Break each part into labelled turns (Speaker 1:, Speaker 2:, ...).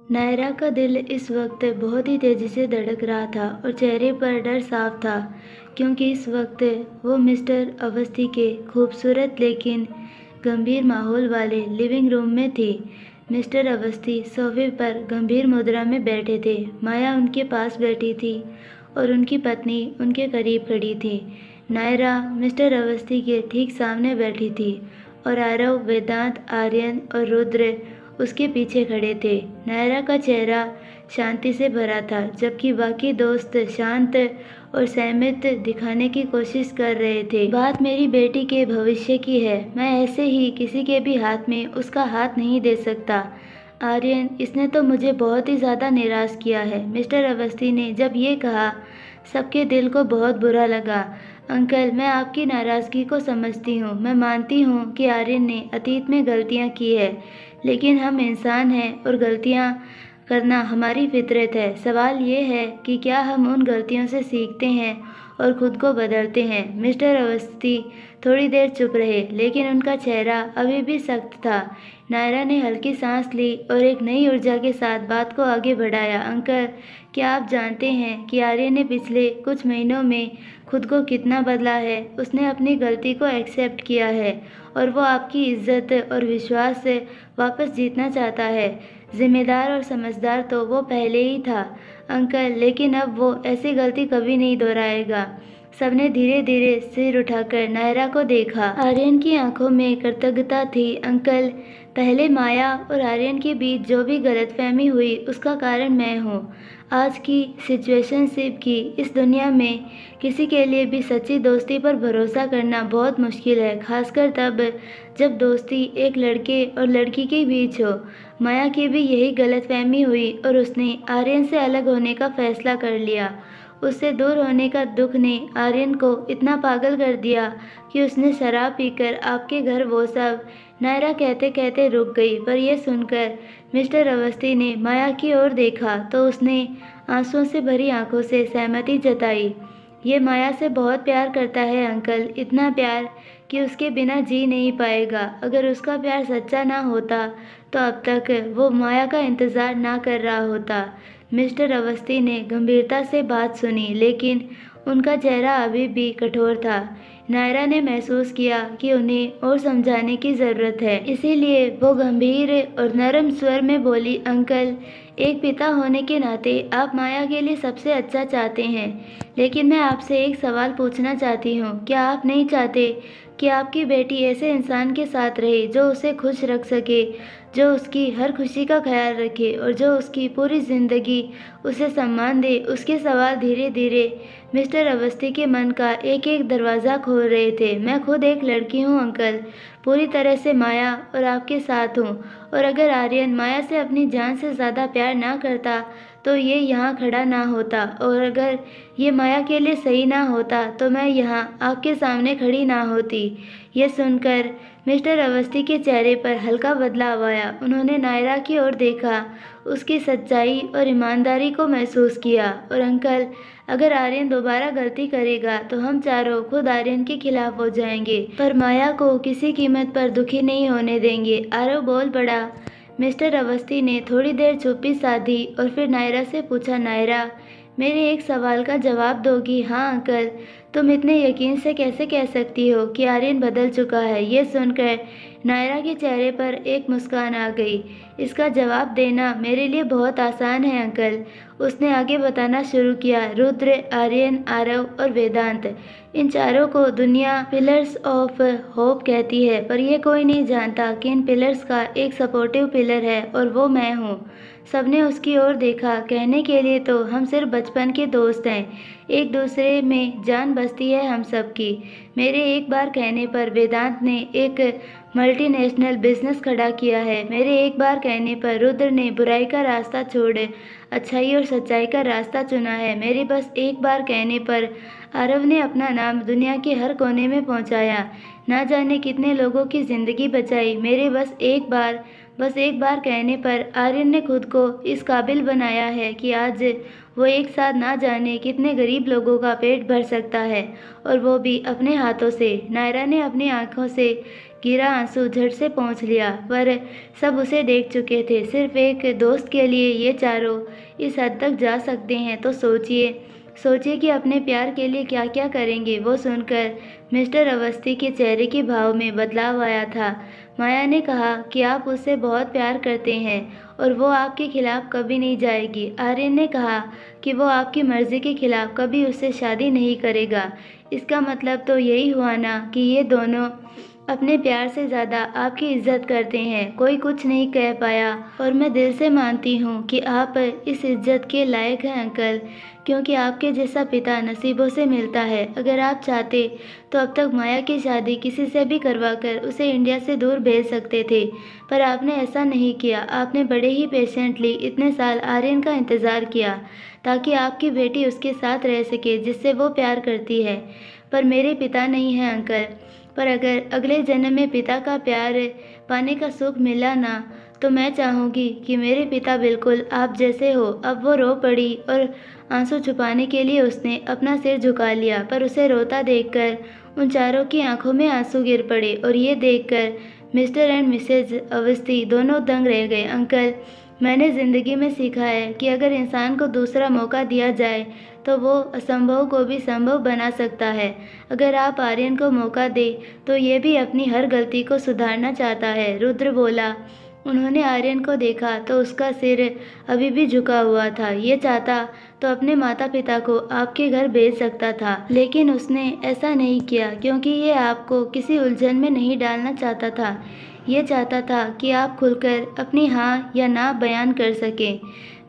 Speaker 1: नायरा का दिल इस वक्त बहुत ही तेज़ी से धड़क रहा था और चेहरे पर डर साफ था, क्योंकि इस वक्त वो मिस्टर अवस्थी के खूबसूरत लेकिन गंभीर माहौल वाले लिविंग रूम में थी। मिस्टर अवस्थी सोफे पर गंभीर मुद्रा में बैठे थे। माया उनके पास बैठी थी और उनकी पत्नी उनके करीब खड़ी थी। नायरा मिस्टर अवस्थी के ठीक सामने बैठी थी और आरव, वेदांत, आर्यन और रुद्र उसके पीछे खड़े थे। नायरा का चेहरा शांति से भरा था, जबकि बाकी दोस्त शांत और सहमत दिखाने की कोशिश कर रहे थे। बात मेरी बेटी के भविष्य की है। मैं ऐसे ही किसी के भी हाथ में उसका हाथ नहीं दे सकता। आर्यन, इसने तो मुझे बहुत ही ज़्यादा निराश किया है। मिस्टर अवस्थी ने जब ये कहा, सबके दिल को बहुत बुरा लगा। अंकल, मैं आपकी नाराज़गी को समझती हूँ। मैं मानती हूँ कि आर्यन ने अतीत में गलतियाँ की है, लेकिन हम इंसान हैं और गलतियाँ करना हमारी फितरत है। सवाल ये है कि क्या हम उन गलतियों से सीखते हैं और खुद को बदलते हैं। मिस्टर अवस्थी थोड़ी देर चुप रहे, लेकिन उनका चेहरा अभी भी सख्त था। नायरा ने हल्की सांस ली और एक नई ऊर्जा के साथ बात को आगे बढ़ाया। अंकल, क्या आप जानते हैं कि आर्य ने पिछले कुछ महीनों में खुद को कितना बदला है। उसने अपनी गलती को एक्सेप्ट किया है और वो आपकी इज्जत और विश्वास से वापस जीतना चाहता है। जिम्मेदार और समझदार तो वो पहले ही था अंकल, लेकिन अब वो ऐसी गलती कभी नहीं दोहराएगा। सबने धीरे धीरे सिर उठाकर नायरा को देखा। आर्यन की आंखों में कृतज्ञता थी। अंकल, पहले माया और आर्यन के बीच जो भी गलतफहमी हुई उसका कारण मैं हूँ। आज की सिचुएशनशिप की इस दुनिया में किसी के लिए भी सच्ची दोस्ती पर भरोसा करना बहुत मुश्किल है, खासकर तब जब दोस्ती एक लड़के और लड़की के बीच हो। माया की भी यही गलतफहमी हुई और उसने आर्यन से अलग होने का फैसला कर लिया। उससे दूर होने का दुख ने आर्यन को इतना पागल कर दिया कि उसने शराब पीकर आपके घर वो सब। नायरा कहते कहते रुक गई, पर यह सुनकर मिस्टर अवस्थी ने माया की ओर देखा तो उसने आंसुओं से भरी आंखों से सहमति जताई। ये माया से बहुत प्यार करता है अंकल, इतना प्यार कि उसके बिना जी नहीं पाएगा। अगर उसका प्यार सच्चा ना होता तो अब तक वो माया का इंतज़ार ना कर रहा होता। मिस्टर अवस्थी ने गंभीरता से बात सुनी, लेकिन उनका चेहरा अभी भी कठोर था। नायरा ने महसूस किया कि उन्हें और समझाने की ज़रूरत है, इसीलिए वो गंभीर और नरम स्वर में बोली, अंकल, एक पिता होने के नाते आप माया के लिए सबसे अच्छा चाहते हैं, लेकिन मैं आपसे एक सवाल पूछना चाहती हूँ। क्या आप नहीं चाहते कि आपकी बेटी ऐसे इंसान के साथ रहे जो उसे खुश रख सके, जो उसकी हर खुशी का ख्याल रखे और जो उसकी पूरी ज़िंदगी उसे सम्मान दे। उसके सवाल धीरे धीरे मिस्टर अवस्थी के मन का एक एक दरवाज़ा खोल रहे थे। मैं खुद एक लड़की हूँ अंकल, पूरी तरह से माया और आपके साथ हूँ, और अगर आर्यन माया से अपनी जान से ज़्यादा प्यार ना करता तो ये यहाँ खड़ा ना होता, और अगर ये माया के लिए सही ना होता तो मैं यहाँ आपके सामने खड़ी ना होती। ये सुनकर मिस्टर अवस्थी के चेहरे पर हल्का बदलाव आया। उन्होंने नायरा की ओर देखा, उसकी सच्चाई और ईमानदारी को महसूस किया। और अंकल, अगर आर्यन दोबारा गलती करेगा तो हम चारों खुद आर्यन के खिलाफ हो जाएंगे, पर माया को किसी कीमत पर दुखी नहीं होने देंगे। आरव बोल पड़ा। मिस्टर अवस्थी ने थोड़ी देर चुप्पी साधी और फिर नायरा से पूछा, नायरा, मेरे एक सवाल का जवाब दोगी? हाँ अंकल। तुम इतने यकीन से कैसे कह सकती हो कि आर्यन बदल चुका है? ये सुनकर नायरा के चेहरे पर एक मुस्कान आ गई। इसका जवाब देना मेरे लिए बहुत आसान है अंकल। उसने आगे बताना शुरू किया। रुद्र, आर्यन, आरव और वेदांत, इन चारों को दुनिया पिलर्स ऑफ होप कहती है, पर यह कोई नहीं जानता कि इन पिलर्स का एक सपोर्टिव पिलर है, और वो मैं हूँ। सबने उसकी ओर देखा। कहने के लिए तो हम सिर्फ बचपन के दोस्त हैं, एक दूसरे में जान बसती है हम सबकी। मेरे एक बार कहने पर वेदांत ने एक मल्टीनेशनल बिजनेस खड़ा किया है। मेरे एक बार कहने पर रुद्र ने बुराई का रास्ता छोड़ अच्छाई और सच्चाई का रास्ता चुना है। मेरे बस एक बार कहने पर आरव ने अपना नाम दुनिया के हर कोने में पहुंचाया, ना जाने कितने लोगों की ज़िंदगी बचाई। मेरे बस एक बार कहने पर आर्यन ने खुद को इस काबिल बनाया है कि आज वो एक साथ ना जाने कितने गरीब लोगों का पेट भर सकता है, और वो भी अपने हाथों से। नायरा ने अपनी आंखों से गिरा आंसू झट से पोंछ लिया, पर सब उसे देख चुके थे। सिर्फ एक दोस्त के लिए ये चारों इस हद तक जा सकते हैं तो सोचिए कि अपने प्यार के लिए क्या क्या करेंगे। वो सुनकर मिस्टर अवस्थी के चेहरे के भाव में बदलाव आया था। माया ने कहा कि आप उससे बहुत प्यार करते हैं और वो आपके खिलाफ कभी नहीं जाएगी। आर्यन ने कहा कि वो आपकी मर्जी के खिलाफ कभी उससे शादी नहीं करेगा। इसका मतलब तो यही हुआ ना कि ये दोनों अपने प्यार से ज़्यादा आपकी इज्जत करते हैं। कोई कुछ नहीं कह पाया और मैं दिल से मानती हूँ कि आप इस इज्जत के लायक हैं अंकल, क्योंकि आपके जैसा पिता नसीबों से मिलता है। अगर आप चाहते तो अब तक माया की शादी किसी से भी करवाकर उसे इंडिया से दूर भेज सकते थे, पर आपने ऐसा नहीं किया। आपने बड़े ही पेशेंटली इतने साल आर्यन का इंतज़ार किया ताकि आपकी बेटी उसके साथ रह सके जिससे वो प्यार करती है। पर मेरे पिता नहीं हैं अंकल, पर अगर अगले जन्म में पिता का प्यार पाने का सुख मिला ना, तो मैं चाहूँगी कि मेरे पिता बिल्कुल आप जैसे हो। अब वो रो पड़ी और आंसू छुपाने के लिए उसने अपना सिर झुका लिया, पर उसे रोता देखकर उन चारों की आंखों में आंसू गिर पड़े और ये देखकर मिस्टर एंड मिसेज अवस्थी दोनों दंग रह गए। अंकल, मैंने ज़िंदगी में सीखा है कि अगर इंसान को दूसरा मौका दिया जाए तो वो असंभव को भी संभव बना सकता है। अगर आप आर्यन को मौका दे तो ये भी अपनी हर गलती को सुधारना चाहता है। रुद्र बोला। उन्होंने आर्यन को देखा तो उसका सिर अभी भी झुका हुआ था। ये चाहता तो अपने माता पिता को आपके घर भेज सकता था, लेकिन उसने ऐसा नहीं किया क्योंकि ये आपको किसी उलझन में नहीं डालना चाहता था। ये चाहता था कि आप खुलकर अपनी हाँ या ना बयान कर सकें।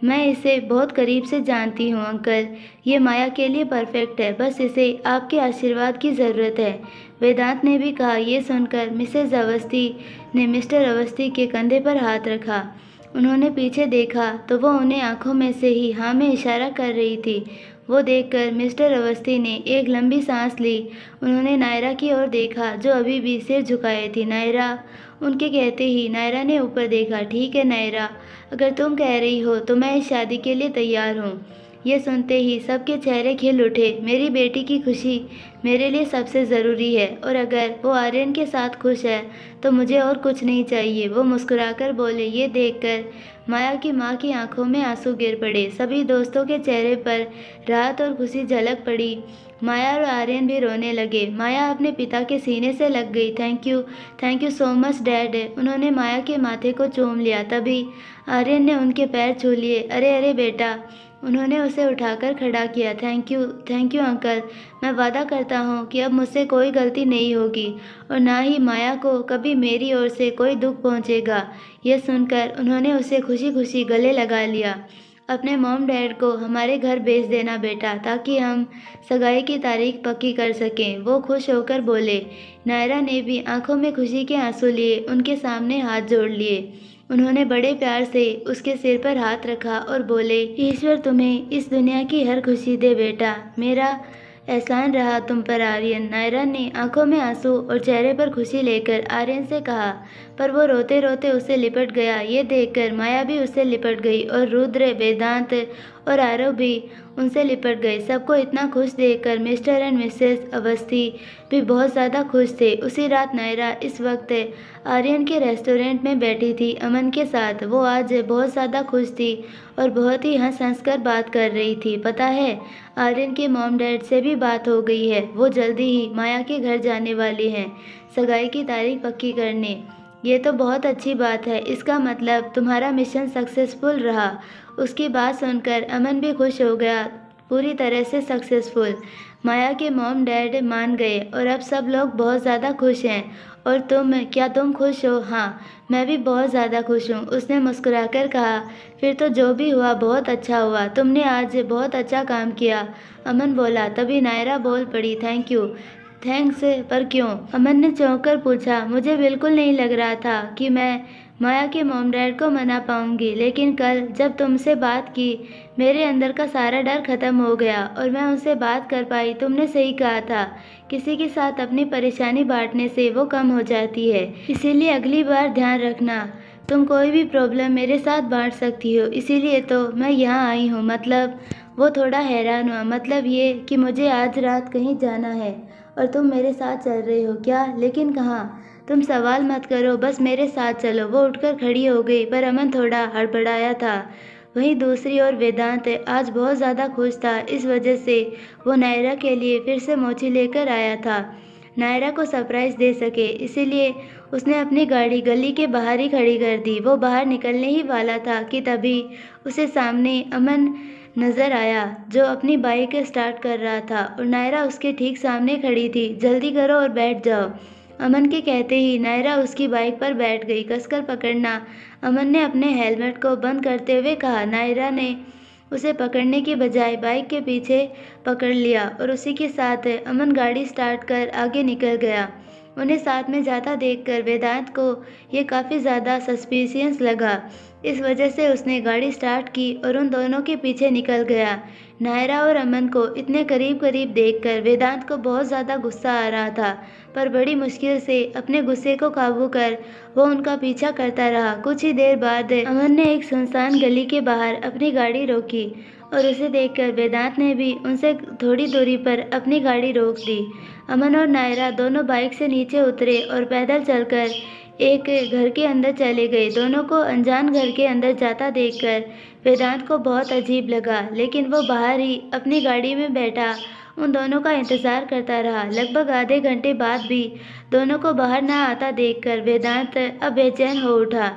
Speaker 1: मैं इसे बहुत करीब से जानती हूँ अंकल, ये माया के लिए परफेक्ट है, बस इसे आपके आशीर्वाद की ज़रूरत है। वेदांत ने भी कहा। ये सुनकर मिसेज अवस्थी ने मिस्टर अवस्थी के कंधे पर हाथ रखा। उन्होंने पीछे देखा तो वो उन्हें आंखों में से ही हाँ में इशारा कर रही थी। वो देखकर मिस्टर अवस्थी ने एक लंबी सांस ली। उन्होंने नायरा की ओर देखा जो अभी भी सिर झुकाए थी। नायरा, उनके कहते ही नायरा ने ऊपर देखा। ठीक है नायरा, अगर तुम कह रही हो तो मैं इस शादी के लिए तैयार हूँ। ये सुनते ही सबके चेहरे खिल उठे। मेरी बेटी की खुशी मेरे लिए सबसे ज़रूरी है और अगर वो आर्यन के साथ खुश है तो मुझे और कुछ नहीं चाहिए। वो मुस्कुराकर बोले। ये देखकर माया की माँ की आंखों में आंसू गिर पड़े। सभी दोस्तों के चेहरे पर राहत और खुशी झलक पड़ी। माया और आर्यन भी रोने लगे। माया अपने पिता के सीने से लग गई। Thank you so much dad. उन्होंने माया के माथे को चूम लिया। तभी आर्यन ने उनके पैर छू लिए। अरे अरे बेटा, उन्होंने उसे उठाकर खड़ा किया। Thank you uncle. मैं वादा करता हूँ कि अब मुझसे कोई गलती नहीं होगी और ना ही माया को कभी मेरी ओर से कोई दुख पहुँचेगा। यह सुनकर उन्होंने उसे खुशी खुशी गले लगा लिया। अपने मॉम डैड को हमारे घर भेज देना बेटा, ताकि हम सगाई की तारीख पक्की कर सकें। वो खुश होकर बोले। नायरा ने भी आंखों में खुशी के आंसू लिए उनके सामने हाथ जोड़ लिए। उन्होंने बड़े प्यार से उसके सिर पर हाथ रखा और बोले, ईश्वर तुम्हें इस दुनिया की हर खुशी दे बेटा। मेरा एहसान रहा तुम पर आर्यन। नायरा ने आंखों में आंसू और चेहरे पर खुशी लेकर आर्यन से कहा, पर वो रोते रोते उससे लिपट गया। ये देखकर माया भी उससे लिपट गई और रुद्र, वेदांत और आरव भी उनसे लिपट गए। सबको इतना खुश देखकर मिस्टर एंड मिसेस अवस्थी भी बहुत ज़्यादा खुश थे। उसी रात नायरा इस वक्त आर्यन के रेस्टोरेंट में बैठी थी अमन के साथ। वो आज बहुत ज़्यादा खुश थी और बहुत ही हंस हंस कर बात कर रही थी। पता है, आर्यन के मॉम डैड से भी बात हो गई है। वो जल्दी ही माया के घर जाने वाले हैं सगाई की तारीख पक्की करने। ये तो बहुत अच्छी बात है, इसका मतलब तुम्हारा मिशन सक्सेसफुल रहा। उसकी बात सुनकर अमन भी खुश हो गया, पूरी तरह से सक्सेसफुल। माया के मॉम डैड मान गए और अब सब लोग बहुत ज़्यादा खुश हैं। और क्या तुम खुश हो? हाँ, मैं भी बहुत ज़्यादा खुश हूँ, उसने मुस्कुराकर कहा। फिर तो जो भी हुआ बहुत अच्छा हुआ, तुमने आज बहुत अच्छा काम किया, अमन बोला। तभी नायरा बोल पड़ी, थैंक्स, पर क्यों? अमन ने चौंक कर पूछा। मुझे बिल्कुल नहीं लग रहा था कि मैं माया के मॉम डैड को मना पाऊंगी, लेकिन कल जब तुमसे बात की मेरे अंदर का सारा डर खत्म हो गया और मैं उनसे बात कर पाई। तुमने सही कहा था, किसी के साथ अपनी परेशानी बांटने से वो कम हो जाती है। इसीलिए अगली बार ध्यान रखना, तुम कोई भी प्रॉब्लम मेरे साथ बांट सकती हो। इसीलिए तो मैं यहाँ आई हूँ। मतलब, वो थोड़ा हैरान हुआ। मतलब ये कि मुझे आज रात कहीं जाना है और तुम मेरे साथ चल रहे हो क्या? लेकिन कहाँ? तुम सवाल मत करो, बस मेरे साथ चलो। वो उठकर खड़ी हो गई, पर अमन थोड़ा हड़बड़ाया था। वहीं दूसरी ओर वेदांत आज बहुत ज़्यादा खुश था। इस वजह से वो नायरा के लिए फिर से मोची लेकर आया था। नायरा को सरप्राइज़ दे सके, इसीलिए उसने अपनी गाड़ी गली के बाहर ही खड़ी कर दी। वो बाहर निकलने ही वाला था कि तभी उसे सामने अमन नज़र आया, जो अपनी बाइक स्टार्ट कर रहा था और नायरा उसके ठीक सामने खड़ी थी। जल्दी करो और बैठ जाओ। अमन के कहते ही नायरा उसकी बाइक पर बैठ गई। कसकर पकड़ना, अमन ने अपने हेलमेट को बंद करते हुए कहा। नायरा ने उसे पकड़ने की बजाय बाइक के पीछे पकड़ लिया और उसी के साथ अमन गाड़ी स्टार्ट कर आगे निकल गया। उन्हें साथ में जाता देखकर वेदांत को ये काफ़ी ज़्यादा सस्पिशियस लगा। इस वजह से उसने गाड़ी स्टार्ट की और उन दोनों के पीछे निकल गया। नायरा और अमन को इतने करीब करीब देखकर वेदांत को बहुत ज़्यादा गुस्सा आ रहा था, पर बड़ी मुश्किल से अपने गुस्से को काबू कर वो उनका पीछा करता रहा। कुछ ही देर बाद अमन ने एक सुनसान गली के बाहर अपनी गाड़ी रोकी और उसे देखकर वेदांत ने भी उनसे थोड़ी दूरी पर अपनी गाड़ी रोक दी। अमन और नायरा दोनों बाइक से नीचे उतरे और पैदल चलकर एक घर के अंदर चले गए। दोनों को अनजान घर के अंदर जाता देखकर वेदांत को बहुत अजीब लगा, लेकिन वो बाहर ही अपनी गाड़ी में बैठा उन दोनों का इंतज़ार करता रहा। लगभग आधे घंटे बाद भी दोनों को बाहर ना आता देखकर वेदांत अब बेचैन हो उठा।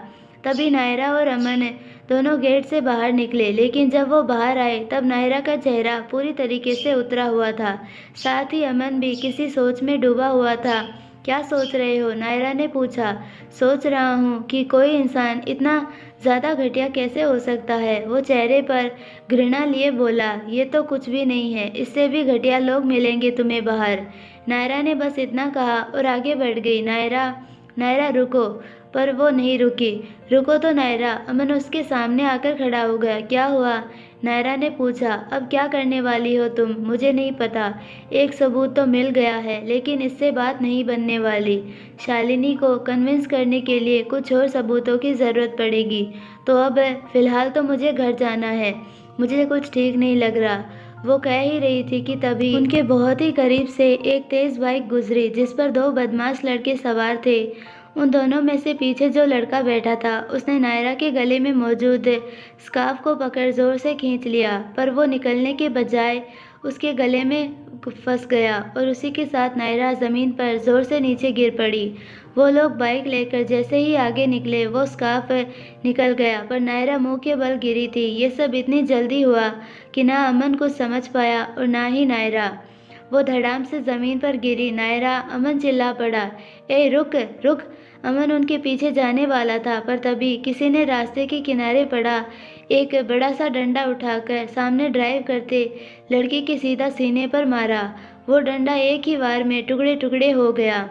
Speaker 1: तभी नायरा और अमन दोनों गेट से बाहर निकले, लेकिन जब वो बाहर आए तब नायरा का चेहरा पूरी तरीके से उतरा हुआ था। साथ ही अमन भी किसी सोच में डूबा हुआ था। क्या सोच रहे हो? नायरा ने पूछा। सोच रहा हूँ कि कोई इंसान इतना ज़्यादा घटिया कैसे हो सकता है। वो चेहरे पर घृणा लिए बोला। ये तो कुछ भी नहीं है, इससे भी घटिया लोग मिलेंगे तुम्हें बाहर। नायरा ने बस इतना कहा और आगे बढ़ गई। नायरा नायरा रुको, पर वो नहीं रुकी। रुको तो नायरा। अमन उसके सामने आकर खड़ा हो गया। क्या हुआ? नायरा ने पूछा। अब क्या करने वाली हो तुम? मुझे नहीं पता। एक सबूत तो मिल गया है, लेकिन इससे बात नहीं बनने वाली। शालिनी को कन्विंस करने के लिए कुछ और सबूतों की ज़रूरत पड़ेगी। तो अब फ़िलहाल तो मुझे घर जाना है। मुझे कुछ ठीक नहीं लग रहा। वो कह ही रही थी कि तभी उनके बहुत ही करीब से एक तेज़ बाइक गुजरी, जिस पर दो बदमाश लड़के सवार थे। उन दोनों में से पीछे जो लड़का बैठा था, उसने नायरा के गले में मौजूद स्कार्फ को पकड़ जोर से खींच लिया, पर वो निकलने के बजाय उसके गले में फंस गया और उसी के साथ नायरा ज़मीन पर ज़ोर से नीचे गिर पड़ी। वो लोग बाइक लेकर जैसे ही आगे निकले, वो स्कार्फ निकल गया, पर नायरा मुंह के बल गिरी थी। ये सब इतनी जल्दी हुआ कि ना अमन कुछ समझ पाया और ना ही नायरा। वो धड़ाम से ज़मीन पर गिरी। नायरा! अमन चिल्ला पड़ा। ए रुक रुक! अमन उनके पीछे जाने वाला था, पर तभी किसी ने रास्ते के किनारे पड़ा एक बड़ा सा डंडा उठाकर सामने ड्राइव करते लड़के के सीधा सीने पर मारा। वो डंडा एक ही वार में टुकड़े टुकड़े हो गया।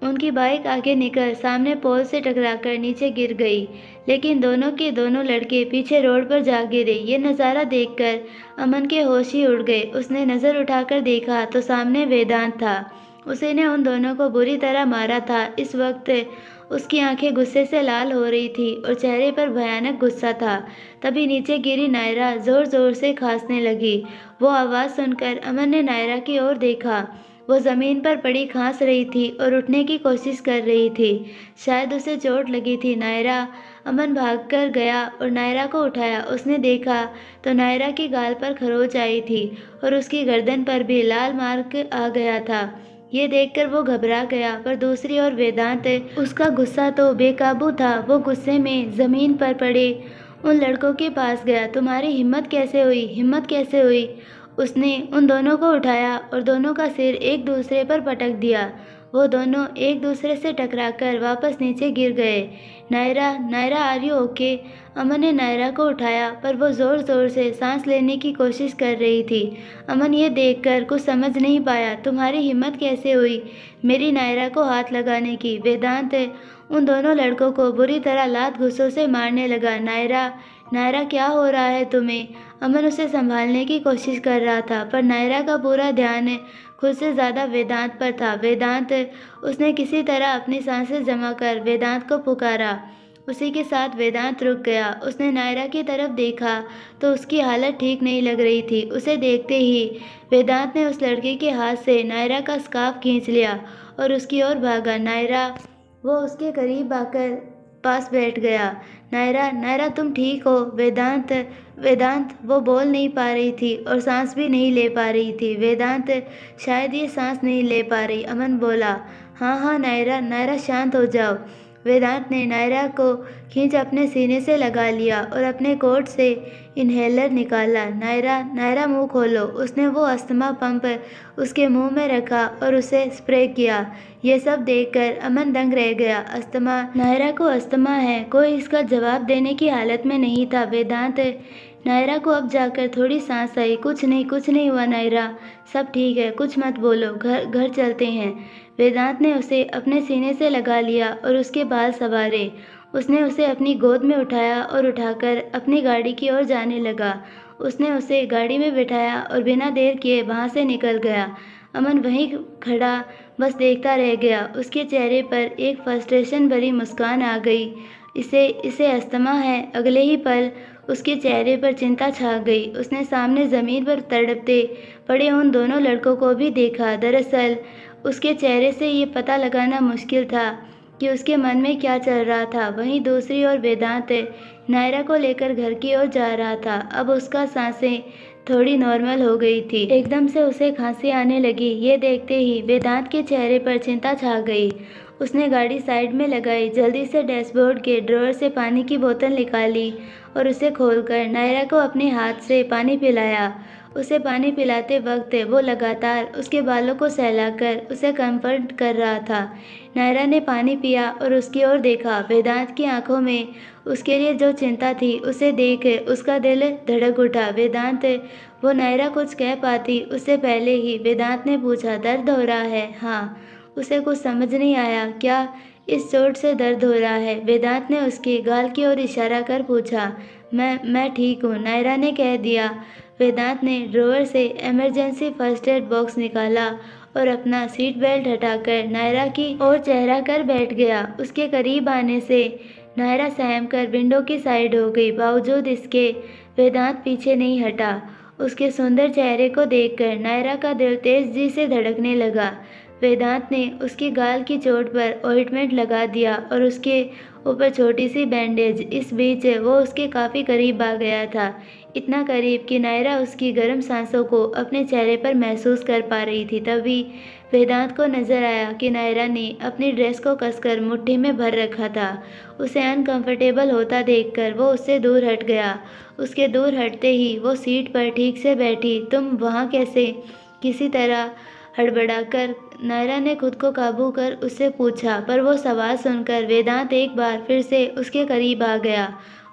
Speaker 1: उनकी बाइक आगे निकल सामने पोल से टकराकर नीचे गिर गई, लेकिन दोनों के दोनों लड़के पीछे रोड पर जा गिरे। ये नज़ारा देखकर अमन के होश ही उड़ गए। उसने नज़र उठाकर देखा तो सामने वेदांत था। उसने उन दोनों को बुरी तरह मारा था। इस वक्त उसकी आंखें गुस्से से लाल हो रही थी और चेहरे पर भयानक गुस्सा था। तभी नीचे गिरी नायरा ज़ोर ज़ोर से खांसने लगी। वो आवाज़ सुनकर अमन ने नायरा की ओर देखा। वो ज़मीन पर पड़ी खांस रही थी और उठने की कोशिश कर रही थी। शायद उसे चोट लगी थी। नायरा! अमन भागकर गया और नायरा को उठाया। उसने देखा तो नायरा की गाल पर खरोंच आई थी और उसकी गर्दन पर भी लाल मार्क आ गया था। ये देखकर वो घबरा गया, पर दूसरी ओर वेदांत, उसका गुस्सा तो बेकाबू था। वो गुस्से में ज़मीन पर पड़े उन लड़कों के पास गया। तुम्हारी हिम्मत कैसे हुई? हिम्मत कैसे हुई? उसने उन दोनों को उठाया और दोनों का सिर एक दूसरे पर पटक दिया। वो दोनों एक दूसरे से टकराकर वापस नीचे गिर गए। Naira! Naira, are you okay? Aman ने नायरा को उठाया, पर वो ज़ोर ज़ोर से सांस लेने की कोशिश कर रही थी। अमन ये देखकर कुछ समझ नहीं पाया। तुम्हारी हिम्मत कैसे हुई मेरी नायरा को हाथ लगाने की? वेदांत उन दोनों लड़कों को बुरी तरह लात घूंसों से मारने लगा। नायरा! नायरा, क्या हो रहा है तुम्हें? अमन उसे संभालने की कोशिश कर रहा था, पर नायरा का पूरा ध्यान खुद से ज़्यादा वेदांत पर था। वेदांत! उसने किसी तरह अपनी सांसें जमा कर वेदांत को पुकारा। उसी के साथ वेदांत रुक गया। उसने नायरा की तरफ देखा तो उसकी हालत ठीक नहीं लग रही थी। उसे देखते ही वेदांत ने उस लड़के के हाथ से नायरा का स्कार्फ खींच लिया और उसकी ओर भागा। नायरा! वो उसके करीब आकर पास बैठ गया। नायरा, नायरा तुम ठीक हो? वेदांत, वेदांत। वो बोल नहीं पा रही थी और सांस भी नहीं ले पा रही थी। वेदांत, शायद ये सांस नहीं ले पा रही। अमन बोला, हाँ हाँ नायरा, नायरा शांत हो जाओ। वेदांत ने नायरा को खींच अपने सीने से लगा लिया और अपने कोट से इन्हेलर निकाला। नायरा, नायरा मुंह खोलो। उसने वो अस्थमा पंप उसके मुंह में रखा और उसे स्प्रे किया। ये सब देखकर अमन दंग रह गया। अस्थमा, नायरा को अस्थमा है? कोई इसका जवाब देने की हालत में नहीं था। वेदांत, नायरा को अब जाकर थोड़ी सांस आई। कुछ नहीं हुआ नायरा, सब ठीक है, कुछ मत बोलो, घर चलते हैं। वेदांत ने उसे अपने सीने से लगा लिया और उसके बाल संवारे। उसने उसे अपनी गोद में उठाया और उठाकर अपनी गाड़ी की ओर जाने लगा। उसने उसे गाड़ी में बिठाया और बिना देर किए वहाँ से निकल गया। अमन वहीं खड़ा बस देखता रह गया। उसके चेहरे पर एक फ्रस्ट्रेशन भरी मुस्कान आ गई। इसे अस्थमा है। अगले ही पल उसके चेहरे पर चिंता छा गई। उसने सामने ज़मीन पर तड़पते पड़े उन दोनों लड़कों को भी देखा। दरअसल उसके चेहरे से ये पता लगाना मुश्किल था कि उसके मन में क्या चल रहा था। वहीं दूसरी ओर वेदांत नायरा को लेकर घर की ओर जा रहा था। अब उसका सांसें थोड़ी नॉर्मल हो गई थी। एकदम से उसे खांसी आने लगी। ये देखते ही वेदांत के चेहरे पर चिंता छा गई। उसने गाड़ी साइड में लगाई, जल्दी से डैशबोर्ड के ड्रॉअर से पानी की बोतल निकाली और उसे खोलकर नायरा को अपने हाथ से पानी पिलाया। उसे पानी पिलाते वक्त वो लगातार उसके बालों को सहलाकर उसे कंफर्ट कर रहा था। नायरा ने पानी पिया और उसकी ओर देखा। वेदांत की आंखों में उसके लिए जो चिंता थी उसे देख उसका दिल धड़क उठा। वेदांत, वो नायरा कुछ कह पाती उससे पहले ही वेदांत ने पूछा, दर्द हो रहा है? हाँ। उसे कुछ समझ नहीं आया। क्या इस चोट से दर्द हो रहा है? वेदांत ने उसके गाल की ओर इशारा कर पूछा। मैं ठीक हूँ, नायरा ने कह दिया। वेदांत ने ड्रॉअर से इमरजेंसी फर्स्ट एड बॉक्स निकाला और अपना सीट बेल्ट हटाकर नायरा की ओर चेहरा कर बैठ गया। उसके करीब आने से नायरा सहम कर विंडो की साइड हो गई। बावजूद इसके वेदांत पीछे नहीं हटा। उसके सुंदर चेहरे को देखकर नायरा का दिल तेजी से धड़कने लगा। वेदांत ने उसके गाल की चोट पर ऑइंटमेंट लगा दिया और उसके ऊपर छोटी सी बैंडेज। इस बीच वो उसके काफ़ी करीब आ गया था, इतना करीब कि नायरा उसकी गर्म सांसों को अपने चेहरे पर महसूस कर पा रही थी। तभी वेदांत को नजर आया कि नायरा ने अपनी ड्रेस को कसकर मुट्ठी में भर रखा था। उसे अनकंफर्टेबल होता देखकर वो उससे दूर हट गया। उसके दूर हटते ही वो सीट पर ठीक से बैठी। तुम वहाँ कैसे? किसी तरह हड़बड़ाकर नायरा ने खुद को काबू कर उससे पूछा, पर वो सवाल सुनकर वेदांत एक बार फिर से उसके करीब आ गया।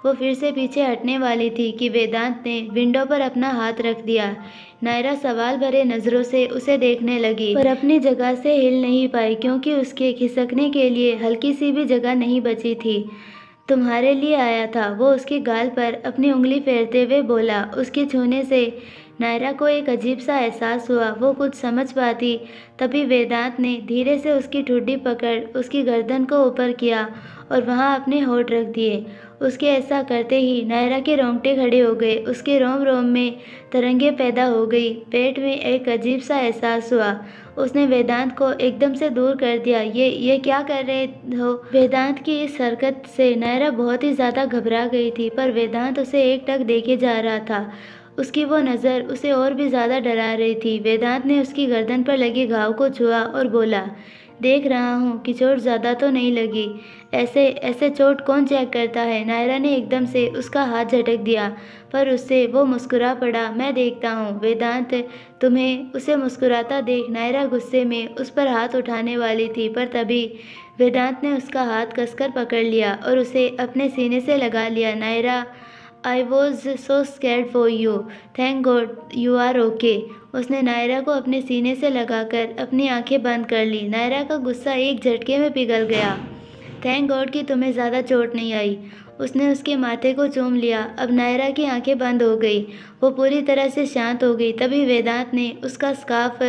Speaker 1: वो फिर से पीछे हटने वाली थी कि वेदांत ने विंडो पर अपना हाथ रख दिया। नायरा सवाल भरे नज़रों से उसे देखने लगी, पर अपनी जगह से हिल नहीं पाई क्योंकि उसके खिसकने के लिए हल्की सी भी जगह नहीं बची थी। तुम्हारे लिए आया था, वो उसके गाल पर अपनी उंगली फेरते हुए बोला। उसके छूने से नायरा को एक अजीब सा एहसास हुआ। वो कुछ समझ पाती तभी वेदांत ने धीरे से उसकी ठुड्डी पकड़ उसकी गर्दन को ऊपर किया और वहाँ अपने होंठ रख दिए। उसके ऐसा करते ही नायरा के रोंगटे खड़े हो गए। उसके रोम रोम में तरंगे पैदा हो गई। पेट में एक अजीब सा एहसास हुआ। उसने वेदांत को एकदम से दूर कर दिया। ये क्या कर रहे हो? वेदांत की इस हरकत से नायरा बहुत ही ज़्यादा घबरा गई थी, पर वेदांत उसे एकटक देखे जा रहा था। उसकी वो नज़र उसे और भी ज़्यादा डरा रही थी। वेदांत ने उसकी गर्दन पर लगे घाव को छुआ और बोला, देख रहा हूँ कि चोट ज़्यादा तो नहीं लगी। ऐसे चोट कौन चेक करता है? नायरा ने एकदम से उसका हाथ झटक दिया, पर उससे वो मुस्कुरा पड़ा। मैं देखता हूँ। वेदांत, तुम्हें? उसे मुस्कुराता देख नायरा गुस्से में उस पर हाथ उठाने वाली थी, पर तभी वेदांत ने उसका हाथ कसकर पकड़ लिया और उसे अपने सीने से लगा लिया। Naira, I was so scared for you. Thank God you are okay. उसने नायरा को अपने सीने से लगाकर अपनी आंखें बंद कर ली। नायरा का गुस्सा एक झटके में पिघल गया। थैंक गॉड कि तुम्हें ज़्यादा चोट नहीं आई। उसने उसके माथे को चूम लिया। अब नायरा की आंखें बंद हो गई। वो पूरी तरह से शांत हो गई। तभी वेदांत ने उसका स्कार्फ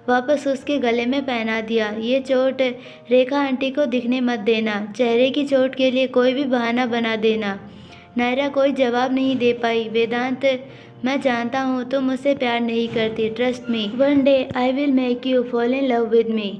Speaker 1: वापस उसके गले में पहना दिया। ये चोट रेखा आंटी को दिखने मत देना। चेहरे की चोट के लिए कोई भी बहाना बना देना। नायरा कोई जवाब नहीं दे पाई। वेदांत, मैं जानता हूँ तुम मुझसे प्यार नहीं करती। Trust me, one day I will make you fall in love with me.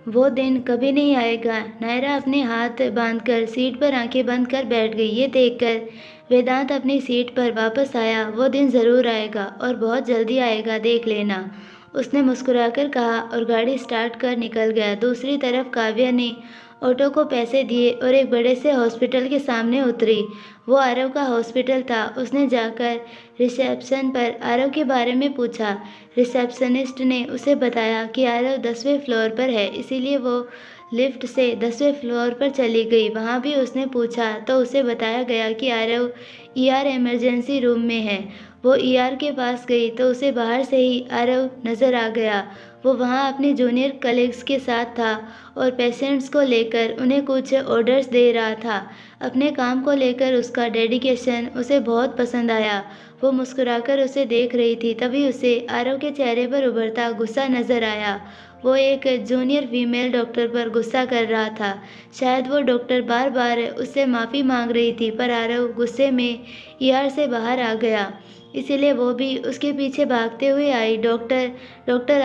Speaker 1: वो दिन कभी नहीं आएगा। नायरा अपने हाथ बांधकर सीट पर आंखें बंद कर बैठ गई। ये देखकर वेदांत अपनी सीट पर वापस आया। वो दिन ज़रूर आएगा और बहुत जल्दी आएगा, देख लेना, उसने मुस्कुराकर कहा और गाड़ी स्टार्ट कर निकल गया। दूसरी तरफ काव्या ने ऑटो को पैसे दिए और एक बड़े से हॉस्पिटल के सामने उतरी। वो आरव का हॉस्पिटल था। उसने जाकर रिसेप्शन पर आरव के बारे में पूछा। रिसेप्शनिस्ट ने उसे बताया कि आरव 10वें फ्लोर पर है, इसीलिए वो लिफ्ट से 10वें फ्लोर पर चली गई। वहाँ भी उसने पूछा तो उसे बताया गया कि आरव ईआर इमरजेंसी रूम में है। वो ईआर के पास गई तो उसे बाहर से ही आरव नज़र आ गया। वो वहाँ अपने जूनियर कलीग्स के साथ था और पेशेंट्स को लेकर उन्हें कुछ ऑर्डर्स दे रहा था। अपने काम को लेकर उसका डेडिकेशन उसे बहुत पसंद आया। वो मुस्कुराकर उसे देख रही थी, तभी उसे आरव के चेहरे पर उभरता गुस्सा नजर आया। वो एक जूनियर फीमेल डॉक्टर पर गुस्सा कर रहा था। शायद वो डॉक्टर बार बार उससे माफ़ी मांग रही थी, पर आरव गुस्से में ईआर से बाहर आ गया, इसीलिए वो भी उसके पीछे भागते हुए आई। डॉक्टर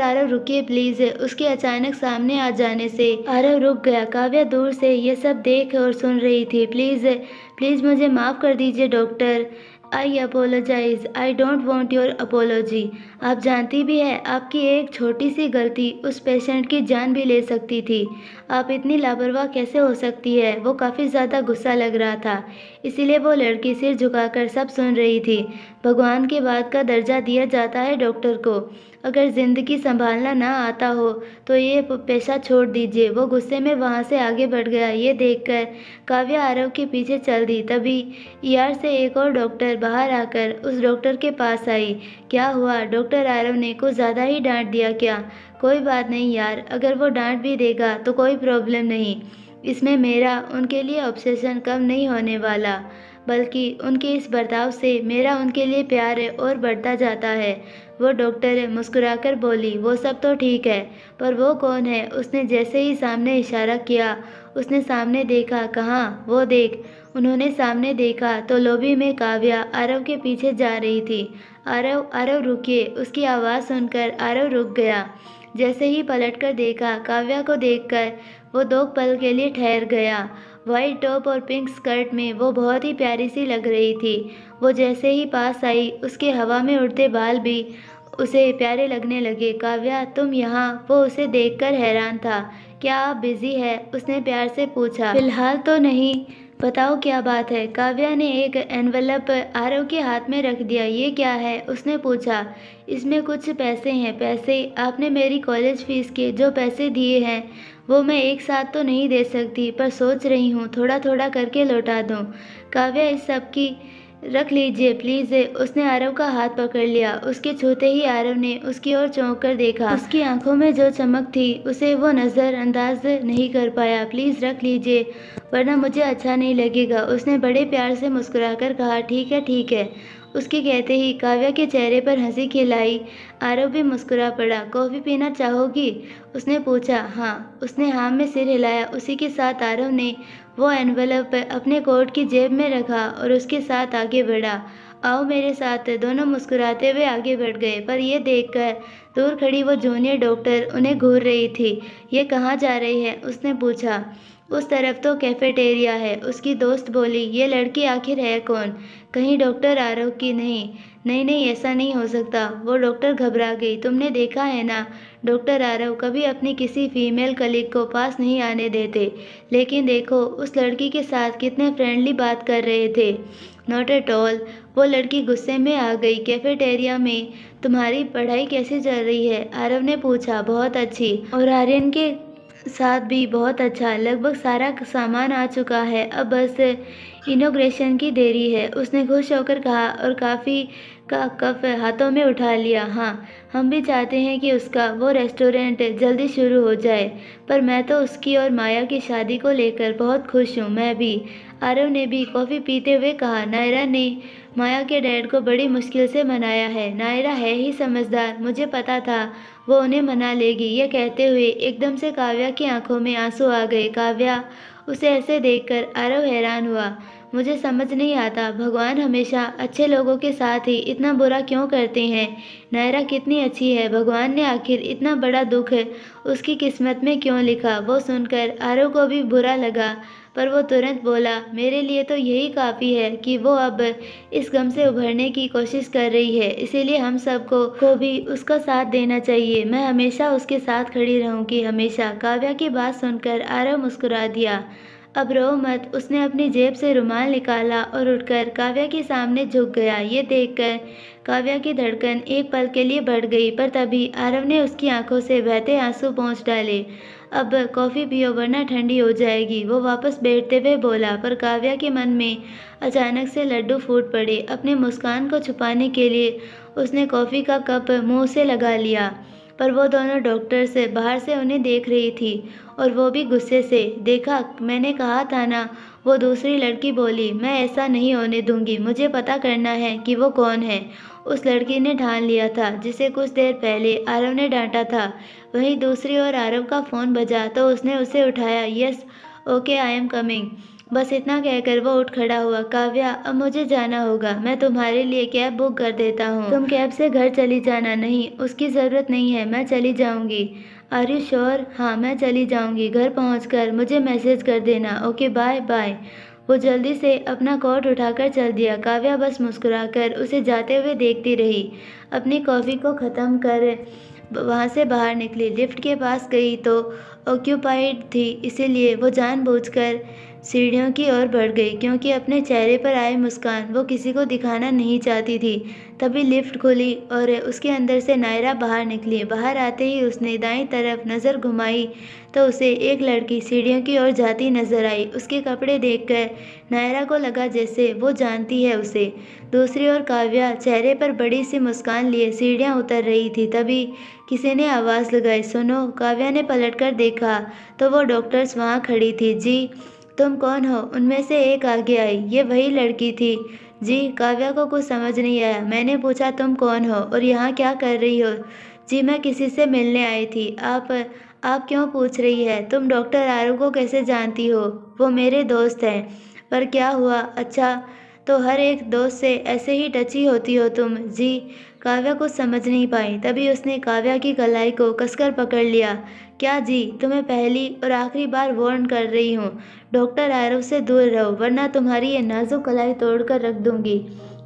Speaker 1: आरव रुकिए प्लीज़। उसके अचानक सामने आ जाने से आरव रुक गया। काव्या दूर से ये सब देख और सुन रही थी। प्लीज़ प्लीज़ मुझे माफ़ कर दीजिए doctor. I apologise, I don't want your apology. आप जानती भी है आपकी एक छोटी सी गलती उस पेशेंट की जान भी ले सकती थी। आप इतनी लापरवाह कैसे हो सकती है। वो काफ़ी ज़्यादा गुस्सा लग रहा था, इसीलिए वो लड़की सिर झुकाकर सब सुन रही थी। भगवान के बाद का दर्जा दिया जाता है डॉक्टर को। अगर ज़िंदगी संभालना ना आता हो तो ये पेशा छोड़ दीजिए। वो गुस्से में वहाँ से आगे बढ़ गया। ये देखकर काव्या आरव के पीछे चल दी। तभी ईआर से एक और डॉक्टर बाहर आकर उस डॉक्टर के पास आई। क्या हुआ? डॉक्टर आरव ने कुछ ज़्यादा ही डांट दिया क्या? कोई बात नहीं यार, अगर वो डांट भी देगा तो कोई प्रॉब्लम नहीं। इसमें मेरा उनके लिए ऑब्सेशन कम नहीं होने वाला, बल्कि उनके इस बर्ताव से मेरा उनके लिए प्यार और बढ़ता जाता है। वो डॉक्टर मुस्कुराकर बोली, वो सब तो ठीक है, पर वो कौन है? उसने जैसे ही सामने इशारा किया, उसने सामने देखा। कहाँ? वो देख। उन्होंने सामने देखा तो लॉबी में काव्या आरव के पीछे जा रही थी। आरव, आरव रुकिए। उसकी आवाज़ सुनकर आरव रुक गया। जैसे ही पलटकर देखा, काव्या को देखकर वो 2 पल के लिए ठहर गया। वाइट टॉप और पिंक स्कर्ट में वो बहुत ही प्यारी सी लग रही थी। वो जैसे ही पास आई, उसके हवा में उड़ते बाल भी उसे प्यारे लगने लगे। काव्या, तुम यहाँ? वो उसे देखकर हैरान था। क्या आप बिजी है? उसने प्यार से पूछा। फिलहाल तो नहीं, बताओ क्या बात है? काव्या ने एक एनवलप आरव के हाथ में रख दिया। ये क्या है? उसने पूछा। इसमें कुछ पैसे हैं। पैसे? आपने मेरी कॉलेज फीस के जो पैसे दिए हैं वो मैं एक साथ तो नहीं दे सकती, पर सोच रही हूँ थोड़ा थोड़ा करके लौटा दूँ। काव्या, इस सब की रख लीजिए प्लीज़। उसने आरव का हाथ पकड़ लिया। उसके छूते ही आरव ने उसकी ओर चौंक कर देखा। उसकी आंखों में जो चमक थी उसे वो नज़रअंदाज नहीं कर पाया। प्लीज़ रख लीजिए, वरना मुझे अच्छा नहीं लगेगा। उसने बड़े प्यार से मुस्कुराकर कहा। ठीक है ठीक है। उसके कहते ही काव्या के चेहरे पर हंसी खिलाई। आरव भी मुस्कुरा पड़ा। कॉफ़ी पीना चाहोगी? उसने पूछा। हाँ। उसने हाँ में सिर हिलाया। उसी के साथ आरव ने वो एनवलप अपने कोट की जेब में रखा और उसके साथ आगे बढ़ा। आओ मेरे साथ। दोनों मुस्कुराते हुए आगे बढ़ गए, पर यह देखकर दूर खड़ी वो जूनियर डॉक्टर उन्हें घूर रही थी। ये कहाँ जा रही है? उसने पूछा। उस तरफ तो कैफेटेरिया है, उसकी दोस्त बोली। ये लड़की आखिर है कौन? कहीं डॉक्टर आरव की नहीं? नहीं नहीं, ऐसा नहीं हो सकता। वो डॉक्टर घबरा गई। तुमने देखा है ना, डॉक्टर आरव कभी अपनी किसी फीमेल कलीग को पास नहीं आने देते, लेकिन देखो उस लड़की के साथ कितने फ्रेंडली बात कर रहे थे। Not at all. वो लड़की गुस्से में आ गई। कैफेटेरिया में तुम्हारी पढ़ाई कैसी चल रही है? आरव ने पूछा। बहुत अच्छी, और आर्यन के साथ भी बहुत अच्छा। लगभग सारा सामान आ चुका है, अब बस इनॉग्रेशन की देरी है, उसने खुश होकर कहा और काफ़ी का कप हाथों में उठा लिया। हाँ, हम भी चाहते हैं कि उसका वो रेस्टोरेंट जल्दी शुरू हो जाए, पर मैं तो उसकी और माया की शादी को लेकर बहुत खुश हूँ। मैं भी, आरव ने भी कॉफ़ी पीते हुए कहा। नायरा ने माया के डैड को बड़ी मुश्किल से मनाया है। नायरा है ही समझदार, मुझे पता था वो उन्हें मना लेगी। ये कहते हुए एकदम से काव्या की आंखों में आंसू आ गए। काव्या, उसे ऐसे देखकर आरव हैरान हुआ। मुझे समझ नहीं आता भगवान हमेशा अच्छे लोगों के साथ ही इतना बुरा क्यों करते हैं। नायरा कितनी अच्छी है, भगवान ने आखिर इतना बड़ा दुख उसकी किस्मत में क्यों लिखा। वो सुनकर आरव को भी बुरा लगा, पर वो तुरंत बोला, मेरे लिए तो यही काफ़ी है कि वो अब इस गम से उभरने की कोशिश कर रही है, इसीलिए हम सबको को भी उसका साथ देना चाहिए। मैं हमेशा उसके साथ खड़ी रहूंगी, हमेशा। काव्या की बात सुनकर आरव मुस्कुरा दिया। अब रो मत। उसने अपनी जेब से रुमाल निकाला और उठकर काव्या के सामने झुक गया। ये देखकर काव्या की धड़कन एक पल के लिए बढ़ गई, पर तभी आरव ने उसकी आंखों से बहते आंसू पोंछ डाले। अब कॉफ़ी पियो वरना ठंडी हो जाएगी, वो वापस बैठते हुए बोला। पर काव्या के मन में अचानक से लड्डू फूट पड़े। अपनी मुस्कान को छुपाने के लिए उसने कॉफ़ी का कप मुंह से लगा लिया, पर वो दोनों डॉक्टर्स बाहर से उन्हें देख रही थी, और वो भी गुस्से से। देखा, मैंने कहा था ना, वो दूसरी लड़की बोली। मैं ऐसा नहीं होने दूंगी, मुझे पता करना है कि वो कौन है। उस लड़की ने ठान लिया था जिसे कुछ देर पहले आरव ने डांटा था। वहीं दूसरी ओर आरव का फ़ोन बजा तो उसने उसे उठाया। Yes, okay, I am coming. बस इतना कहकर वो उठ खड़ा हुआ। काव्या, अब मुझे जाना होगा, मैं तुम्हारे लिए कैब बुक कर देता हूँ। तुम कैब से घर चली जाना। नहीं, उसकी ज़रूरत नहीं है, मैं चली जाऊँगी। Are you sure? हाँ, मैं चली जाऊँगी। घर पहुँचकर मुझे मैसेज कर देना। Okay, bye bye. वो जल्दी से अपना कोट उठाकर चल दिया। काव्या बस मुस्कुराकर उसे जाते हुए देखती रही। अपनी कॉफ़ी को ख़त्म कर वहाँ से बाहर निकली। लिफ्ट के पास गई तो ऑक्यूपाइड थी, इसीलिए वो जानबूझकर सीढ़ियों की ओर बढ़ गई, क्योंकि अपने चेहरे पर आए मुस्कान वो किसी को दिखाना नहीं चाहती थी। तभी लिफ्ट खुली और उसके अंदर से नायरा बाहर निकली। बाहर आते ही उसने दाईं तरफ नज़र घुमाई तो उसे एक लड़की सीढ़ियों की ओर जाती नजर आई। उसके कपड़े देखकर नायरा को लगा जैसे वो जानती है उसे। दूसरी ओर काव्या चेहरे पर बड़ी सी मुस्कान लिए सीढ़ियाँ उतर रही थी। तभी किसी ने आवाज़ लगाई, सुनो। काव्या ने पलटकर देखा तो वो डॉक्टर्स वहाँ खड़ी थी। जी, तुम कौन हो? उनमें से एक आगे आई। ये वही लड़की थी। जी, काव्या को कुछ समझ नहीं आया। मैंने पूछा, तुम कौन हो और यहाँ क्या कर रही हो? जी, मैं किसी से मिलने आई थी। आप क्यों पूछ रही है? तुम डॉक्टर आरू को कैसे जानती हो? वो मेरे दोस्त हैं। पर क्या हुआ? अच्छा, तो हर एक दोस्त से ऐसे ही टची होती हो तुम? जी, काव्या कुछ समझ नहीं पाई। तभी उसने काव्या की कलाई को कसकर पकड़ लिया। क्या जी? तुम्हें पहली और आखिरी बार वार्न कर रही हूँ, डॉक्टर आरव से दूर रहो, वरना तुम्हारी ये नाजुक कलाई तोड़कर रख दूंगी।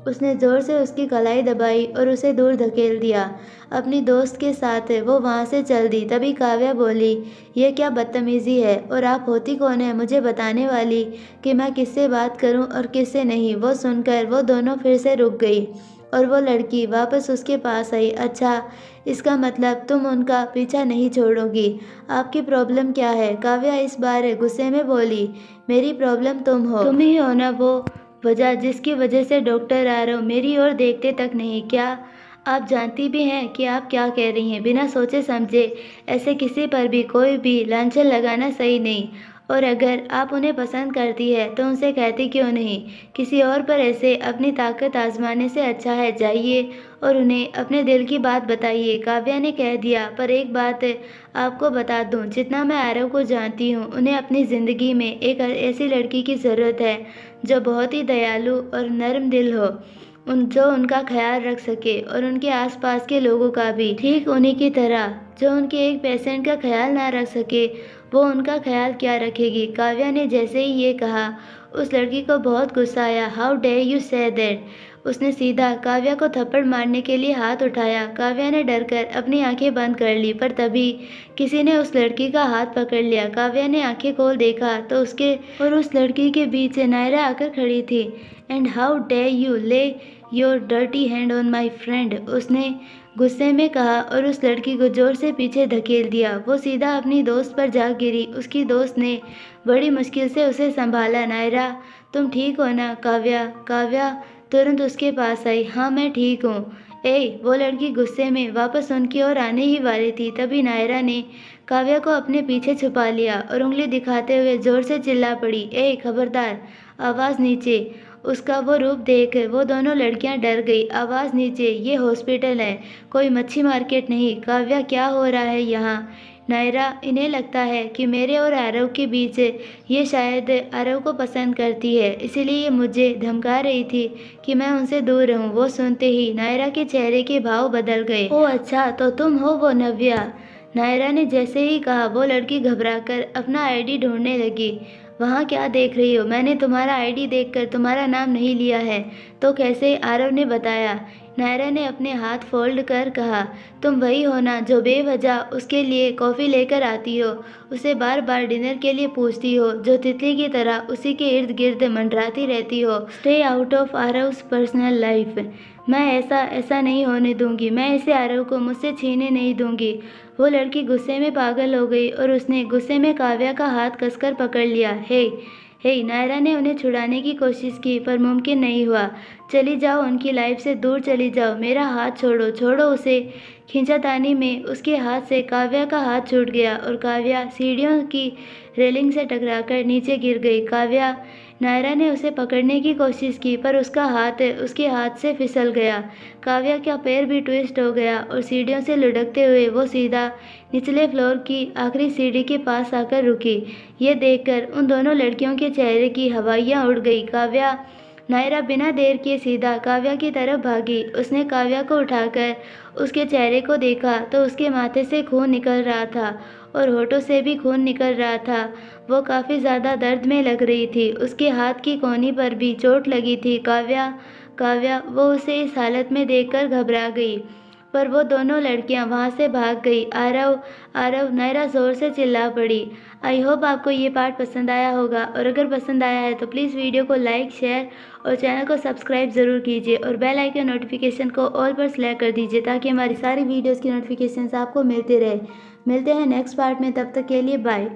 Speaker 1: उसने जोर से उसकी कलाई दबाई और उसे दूर धकेल दिया। अपनी दोस्त के साथ वो वहाँ से चल दी। तभी काव्या बोली, यह क्या बदतमीज़ी है, और आप होती कौन है मुझे बताने वाली कि मैं किससे बात करूं और किससे नहीं। वो सुनकर वो दोनों फिर से रुक गई और वो लड़की वापस उसके पास आई। अच्छा, इसका मतलब तुम उनका पीछा नहीं छोड़ोगी। आपकी प्रॉब्लम क्या है? काव्या इस बार गुस्से में बोली। मेरी प्रॉब्लम तुम हो। तुम ही हो ना वो वजह जिसकी वजह से डॉक्टर आरव मेरी ओर देखते तक नहीं। क्या आप जानती भी हैं कि आप क्या कह रही हैं? बिना सोचे समझे ऐसे किसी पर भी कोई भी लांछन लगाना सही नहीं। और अगर आप उन्हें पसंद करती है तो उनसे कहती क्यों नहीं? किसी और पर ऐसे अपनी ताकत आजमाने से अच्छा है जाइए और उन्हें अपने दिल की बात बताइए। काव्या ने कह दिया। पर एक बात आपको बता दूं, जितना मैं आरव को जानती हूँ, उन्हें अपनी ज़िंदगी में एक ऐसी लड़की की ज़रूरत है जो बहुत ही दयालु और नर्म दिल हो, जो उनका ख्याल रख सके और उनके आसपास के लोगों का भी, ठीक उन्हीं की तरह। जो उनके एक पेशेंट का ख्याल ना रख सके, वो उनका ख्याल क्या रखेगी? काव्या ने जैसे ही ये कहा, उस लड़की को बहुत गुस्सा आया। How dare you say that? उसने सीधा काव्या को थप्पड़ मारने के लिए हाथ उठाया। काव्या ने डरकर अपनी आंखें बंद कर ली, पर तभी किसी ने उस लड़की का हाथ पकड़ लिया। काव्या ने आंखें खोल देखा तो उसके और उस लड़की के बीच नायरा आकर खड़ी थी। एंड हाउ डेयर यू ले your dirty hand on my friend? उसने गुस्से में कहा और उस लड़की को जोर से पीछे धकेल दिया। वो सीधा अपनी दोस्त पर जा गिरी। उसकी दोस्त ने बड़ी मुश्किल से उसे संभाला। नायरा, तुम ठीक हो ना? काव्या तुरंत उसके पास आई। हाँ, मैं ठीक हूँ। वो लड़की गुस्से में वापस उनकी ओर आने ही वाली थी। तभी नायरा ने काव्या को अपने पीछे छुपा लिया और उंगली दिखाते हुए जोर से चिल्ला पड़ी, खबरदार! आवाज़ नीचे! उसका वो रूप देख वो दोनों लड़कियां डर गई। आवाज़ नीचे! ये हॉस्पिटल है, कोई मच्छी मार्केट नहीं। काव्या, क्या हो रहा है यहाँ? नायरा, इन्हें लगता है कि मेरे और आरव के बीच ये शायद आरव को पसंद करती है, इसीलिए ये मुझे धमका रही थी कि मैं उनसे दूर रहूं। वो सुनते ही नायरा के चेहरे के भाव बदल गए। ओह अच्छा, तो तुम हो वो नव्या। नायरा ने जैसे ही कहा वो लड़की घबराकर अपना आईडी ढूंढने लगी। वहाँ क्या देख रही हो? मैंने तुम्हारा आईडी देखकर तुम्हारा नाम नहीं लिया है। तो कैसे? आरव ने बताया। नायरा ने अपने हाथ फोल्ड कर कहा, तुम वही हो ना जो बेवजह उसके लिए कॉफ़ी लेकर आती हो, उसे बार बार डिनर के लिए पूछती हो, जो तितली की तरह उसी के इर्द गिर्द मंडराती रहती हो। Stay out of Aarav's personal life. मैं ऐसा नहीं होने दूंगी। मैं इसे आरव को मुझसे छीनने नहीं दूंगी। वो लड़की गुस्से में पागल हो गई और उसने गुस्से में काव्या का हाथ कसकर पकड़ लिया। हे, नायरा ने उन्हें छुड़ाने की कोशिश की पर मुमकिन नहीं हुआ। चली जाओ, उनकी लाइफ से दूर चली जाओ। मेरा हाथ छोड़ो, छोड़ो उसे। खींचातानी में उसके हाथ से काव्या का हाथ छूट गया और काव्या सीढ़ियों की रेलिंग से टकराकर नीचे गिर गई। काव्या, नायरा ने उसे पकड़ने की कोशिश की पर उसका हाथ उसके हाथ से फिसल गया। काव्या का पैर भी ट्विस्ट हो गया और सीढ़ियों से लुढ़कते हुए वो सीधा निचले फ्लोर की आखिरी सीढ़ी के पास आकर रुकी। ये देखकर उन दोनों लड़कियों के चेहरे की हवाइयाँ उड़ गई। काव्या, नायरा बिना देर किए सीधा काव्या की तरफ भागी। उसने काव्या को उठाकर उसके चेहरे को देखा तो उसके माथे से खून निकल रहा था और होठों से भी खून निकल रहा था। वो काफ़ी ज़्यादा दर्द में लग रही थी। उसके हाथ की कोहनी पर भी चोट लगी थी। काव्या, वो उसे इस हालत में देखकर घबरा गई। पर वो दोनों लड़कियां वहां से भाग गई। आरव, नायरा जोर से चिल्ला पड़ी। आई होप आपको ये पार्ट पसंद आया होगा और अगर पसंद आया है तो प्लीज़ वीडियो को लाइक, शेयर और चैनल को सब्सक्राइब ज़रूर कीजिए और बेल आइकन नोटिफिकेशन को ऑल पर सेलेक्ट कर दीजिए ताकि हमारी सारी वीडियोज़ की नोटिफिकेशन आपको मिलते रहे। मिलते हैं नेक्स्ट पार्ट में, तब तक के लिए बाय।